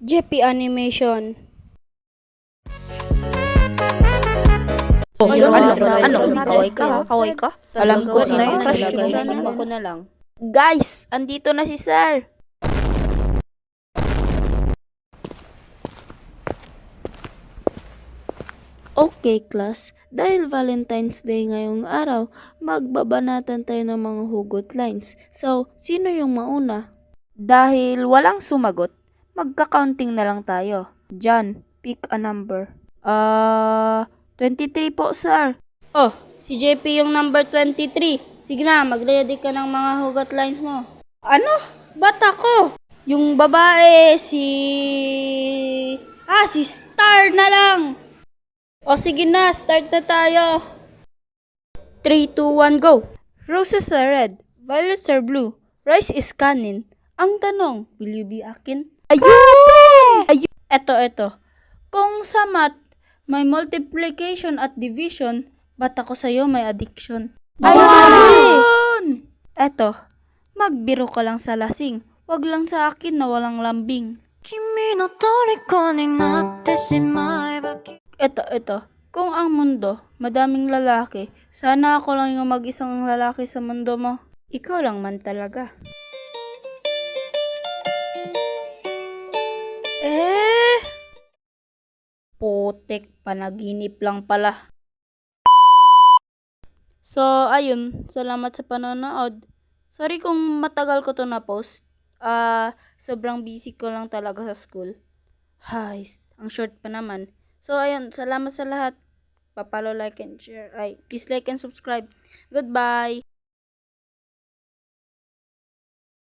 JP Animation. Kaway ka? Alam ko sino yung crush mo. Ako na lang. Guys, andito na si Sir. Okay, class. Dahil Valentine's Day ngayong araw, magbabanatan tayo ng mga hugot lines. So, sino yung mauna? Dahil walang sumagot, magka-counting na lang tayo. John, pick a number. 23 po, sir. Oh, si JP yung number 23. Sige na, mag-ready ka ng mga hugot lines mo. Ano? Ba't ako? Yung babae, si Star na lang. O sige na, start na tayo. 3, 2, 1, go. Roses are red, violets are blue, rice is kanin. Ang tanong, will you be akin? Ayun! Eto. Kung sa math, may multiplication at division, ba't ako sa'yo may addiction? Ayun! Eto, magbiro ka lang sa lasing, wag lang sa akin na walang lambing. 君の虜になってしまえば Ito. Kung ang mundo, madaming lalaki, sana ako lang yung mag-isang lalaki sa mundo mo. Ikaw lang man talaga. Putik, panaginip lang pala. So, ayun. Salamat sa panonood. Sorry kung matagal ko to na-post. Sobrang busy ko lang talaga sa school. Hay, ang short pa naman. So, ayun. Salamat sa lahat. Papalo, like, and share. Please like and subscribe. Goodbye!